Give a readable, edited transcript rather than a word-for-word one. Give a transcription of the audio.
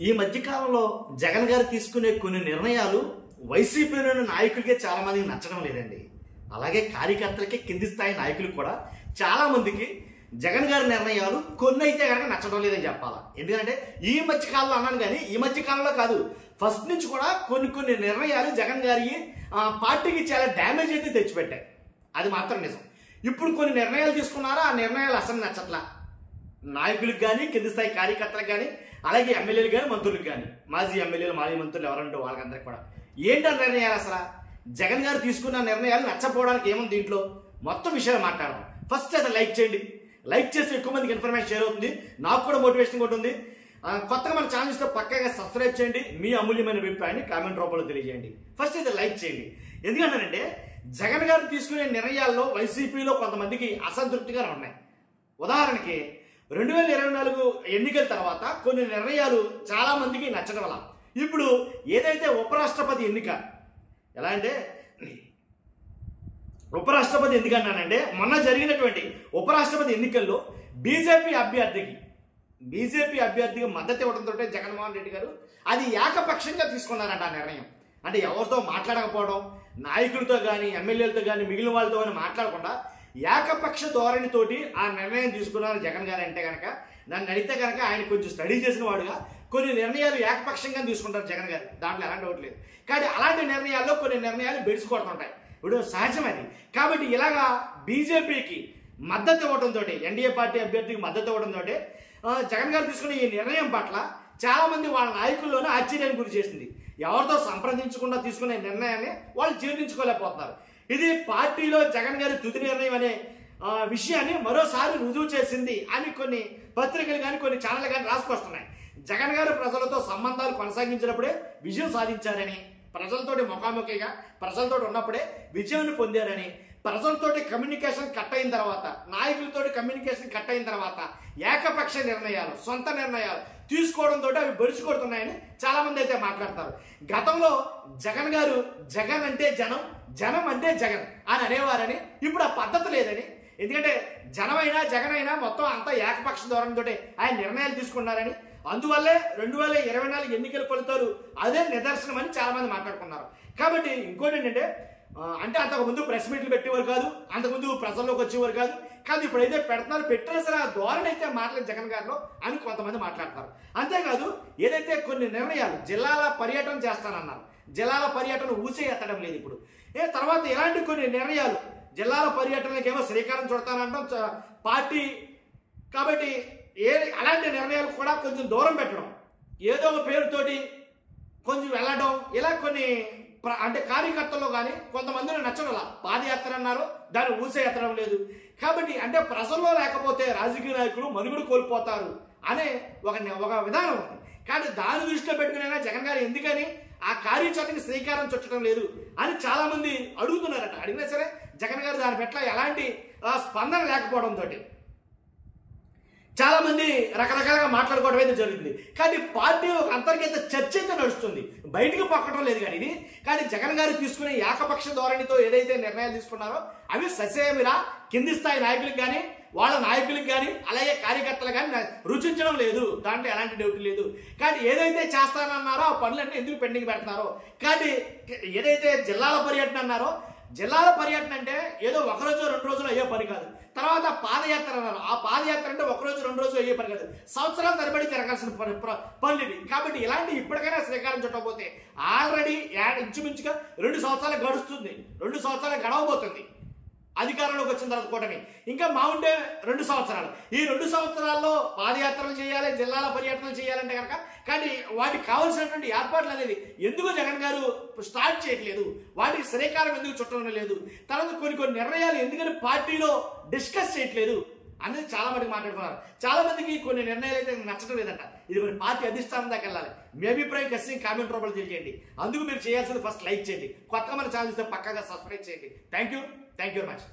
ఈ మధ్య కాలంలో జగన్ గారు తీసుకునే కొన్ని నిర్ణయాలు వైసీపీలోని నాయకులకే చాలా మందికి నచ్చడం లేదండి. అలాగే కార్యకర్తలకి కింది స్థాయి నాయకులు కూడా చాలా మందికి జగన్ గారి నిర్ణయాలు కొన్ని అయితే కనుక నచ్చడం లేదని చెప్పాలా. ఎందుకంటే ఈ మధ్య కాలంలో అన్నాను, కానీ ఈ మధ్య కాలంలో కాదు, ఫస్ట్ నుంచి కూడా కొన్ని నిర్ణయాలు జగన్ గారి పార్టీకి చాలా డ్యామేజ్ అయితే తెచ్చిపెట్టాయి. అది మాత్రం నిజం. ఇప్పుడు కొన్ని నిర్ణయాలు తీసుకున్నారో ఆ నిర్ణయాలు అసలు నచ్చట్లా నాయకులకు కానీ, కింది స్థాయి కార్యకర్తలకు కానీ, అలాగే ఎమ్మెల్యేలు కానీ, మంత్రులకు కానీ, మాజీ ఎమ్మెల్యేలు, మాజీ మంత్రులు ఎవరంటూ వాళ్ళకందరికి కూడా ఏంటి ఆ నిర్ణయాలు? అసలు జగన్ గారు తీసుకున్న నిర్ణయాలు నచ్చపోవడానికి ఏముంది దీంట్లో? మొత్తం విషయాలు మాట్లాడదాం. ఫస్ట్ అయితే లైక్ చేయండి. లైక్ చేస్తే ఎక్కువ మందికి ఇన్ఫర్మేషన్ షేర్ అవుతుంది, నాకు కూడా మోటివేషన్ ఉంటుంది. కొత్తగా మన ఛానల్ ఇస్తే పక్కగా సబ్స్క్రైబ్ చేయండి. మీ అమూల్యమైన అభిప్రాయాన్ని కామెంట్ రూపంలో తెలియజేయండి. ఫస్ట్ అయితే లైక్ చేయండి. ఎందుకంటానంటే జగన్ గారు తీసుకునే నిర్ణయాల్లో వైసీపీలో కొంతమందికి అసంతృప్తిగా ఉన్నాయి. ఉదాహరణకి 2024 ఎన్నికల తర్వాత కొన్ని నిర్ణయాలు చాలా మందికి నచ్చడం వల్ల ఇప్పుడు ఏదైతే ఉపరాష్ట్రపతి ఎన్నిక, ఎలా అంటే ఉపరాష్ట్రపతి ఎన్నిక అన్నానంటే మొన్న జరిగినటువంటి ఉపరాష్ట్రపతి ఎన్నికల్లో బీజేపీ అభ్యర్థికి మద్దతు ఇవ్వడంతో జగన్మోహన్ రెడ్డి గారు అది ఏకపక్షంగా తీసుకున్నారంట ఆ నిర్ణయం. అంటే ఎవరితో మాట్లాడకపోవడం, నాయకులతో కానీ, ఎమ్మెల్యేలతో కానీ, మిగిలిన వాళ్ళతో కానీ మాట్లాడకుండా ఏకపక్ష ధోరణితోటి ఆ నిర్ణయం తీసుకున్నారు జగన్ గారు. అంటే కనుక నన్ను అడిగితే కనుక ఆయన కొంచెం స్టడీ చేసిన వాడుగా కొన్ని నిర్ణయాలు ఏకపక్షంగా తీసుకుంటారు జగన్ గారు, దాంట్లో ఎలాంటి డౌట్ లేదు. కానీ అలాంటి నిర్ణయాల్లో కొన్ని నిర్ణయాలు బెడిసికొడుతుంటాయి, ఇప్పుడు సహజమది. కాబట్టి ఇలాగా బీజేపీకి మద్దతు ఇవ్వడంతో, ఎన్డీఏ పార్టీ అభ్యర్థికి మద్దతు ఇవ్వడంతో జగన్ గారు తీసుకున్న ఈ నిర్ణయం పట్ల చాలా మంది వాళ్ళ నాయకుల్లోనే ఆశ్చర్యానికి గురి చేసింది. ఎవరితో సంప్రదించకుండా తీసుకునే నిర్ణయాన్ని వాళ్ళు జీర్ణించుకోలేకపోతున్నారు. ఇది పార్టీలో జగన్ గారి తుది నిర్ణయం అనే విషయాన్ని మరోసారి రుజువు చేసింది అని కొన్ని పత్రికలు కానీ, కొన్ని ఛానళ్ళు కానీ రాసుకొస్తున్నాయి. జగన్ గారు ప్రజలతో సంబంధాలు కొనసాగించినప్పుడే విజయం సాధించారని, ప్రజలతోటి ముఖాముఖిగా ప్రజలతో ఉన్నప్పుడే విజయాన్ని పొందారని, ప్రజలతోటి కమ్యూనికేషన్ కట్ అయిన తర్వాత, నాయకులతోటి కమ్యూనికేషన్ కట్ అయిన తర్వాత ఏకపక్ష నిర్ణయాలు, సొంత నిర్ణయాలు తీసుకోవడంతో అవి బెడిసి కొడుతున్నాయని చాలా మంది అయితే మాట్లాడతారు. గతంలో జగన్ గారు జగన్ అంటే జనం, జనం అంటే జగన్ అని అనేవారని, ఇప్పుడు ఆ పద్ధతి లేదని. ఎందుకంటే జనమైనా జగన్ అయినా మొత్తం అంతా ఏకపక్ష ధోరణితో ఆయన నిర్ణయాలు తీసుకున్నారని, అందువల్లే 2024 ఎన్నికల ఫలితాలు అదే నిదర్శనం అని చాలా మంది మాట్లాడుకున్నారు. కాబట్టి ఇంకోటి ఏంటంటే, అంటే అంతకుముందు ప్రెస్ మీట్లు పెట్టేవారు కాదు, అంతకుముందు ప్రజల్లోకి వచ్చేవారు కాదు. కానీ ఇప్పుడైతే పెడుతున్నారు, పెట్టినా సరే ఆ ధోరణి అయితే మాట్లాడి జగన్ గారిలో అని కొంతమంది మాట్లాడతారు. అంతేకాదు ఏదైతే కొన్ని నిర్ణయాలు జిల్లాల పర్యటన చేస్తానన్నారు, జిల్లాల పర్యటన ఊసే ఎత్తడం లేదు ఇప్పుడు. తర్వాత ఇలాంటి కొన్ని నిర్ణయాలు జిల్లాల పర్యటనకి ఏమో శ్రీకారం చుడతానంటాం పార్టీ. కాబట్టి అలాంటి నిర్ణయాలు కూడా కొంచెం దూరం పెట్టడం, ఏదో ఒక పేరుతోటి కొంచెం వెళ్ళడం, ఇలా కొన్ని అంటే కార్యకర్తల్లో కానీ కొంతమందిని నచ్చడం. పాదయాత్ర అన్నారు, దాన్ని ఊసే ఎత్తడం లేదు. కాబట్టి అంటే ప్రజల్లో లేకపోతే రాజకీయ నాయకులు మనుగడ కోల్పోతారు అనే ఒక విధానం ఉంది. కానీ దాని దృష్టిలో పెట్టుకునైనా జగన్ గారు ఎందుకని ఆ కార్యాచరణకి శ్రీకారం చుట్టడం లేదు అని చాలా మంది అడుగుతున్నారట. అడిగినా సరే జగన్ గారు దాని పట్ల ఎలాంటి స్పందన లేకపోవడంతో చాలా మంది రకరకాలుగా మాట్లాడుకోవడం అయితే జరుగుతుంది. కానీ పార్టీ ఒక అంతర్గత చర్చ అయితే నడుస్తుంది, బయటకు పక్కడం లేదు. కానీ ఇది కానీ జగన్ గారు తీసుకునే ఏకపక్ష ధోరణితో ఏదైతే నిర్ణయాలు తీసుకున్నారో అవి ససేమిరా కింది స్థాయి నాయకులకు కానీ, వాళ్ళ నాయకులకు కానీ, అలాగే కార్యకర్తలకు కానీ రుచించడం లేదు, దాంట్లో ఎలాంటి డౌట్ లేదు. కానీ ఏదైతే చేస్తానన్నారో ఆ పనులన్నీ ఎందుకు పెండింగ్ పెడుతున్నారో, కానీ ఏదైతే జిల్లాల పర్యటన అన్నారో, జిల్లాల పర్యటన అంటే ఏదో ఒకరోజు 2 రోజులు అయ్యే పని కాదు. తర్వాత పాదయాత్ర అన్నారు, ఆ పాదయాత్ర అంటే ఒకరోజు 2 రోజులు అయ్యే పని కాదు, సంవత్సరాల తరబడి జరగాల్సిన పనులు ఇవి. కాబట్టి ఇలాంటి ఇప్పటికైనా శ్రీకారం చుట్టకపోతే ఆల్రెడీ ఇంచుమించుగా 2 సంవత్సరాలు గడుస్తుంది, 2 సంవత్సరాలు గడవబోతుంది అధికారంలోకి వచ్చిన తర్వాత కూటమి. ఇంకా మావుంటే 2 సంవత్సరాలు. ఈ 2 సంవత్సరాల్లో పాదయాత్రలు చేయాలి, జిల్లాల పర్యటనలు చేయాలంటే కనుక కానీ వాటికి కావాల్సినటువంటి ఏర్పాట్లు అనేది ఎందుకు జగన్ గారు స్టార్ట్ చేయట్లేదు, వాటికి శ్రీకారం ఎందుకు చుట్టడం లేదు, తర్వాత కొన్ని నిర్ణయాలు ఎందుకని పార్టీలో డిస్కస్ చేయట్లేదు అనేది చాలా మందికి మాట్లాడుతున్నారు. చాలా మందికి కొన్ని నిర్ణయాలు అయితే నచ్చడం లేదంట. ఇది మరి పార్టీ అధిష్టానం దాకా వెళ్ళాలి. మీ అభిప్రాయం ఖచ్చితంగా కామెంట్ రూపంలో తెలియజేయండి. అందుకు మీరు చేయాల్సింది ఫస్ట్ లైక్ చేయండి, కొత్తగా మన ఛానల్ ఇస్తే పక్కగా సబ్స్క్రైబ్ చేయండి. Thank you very much.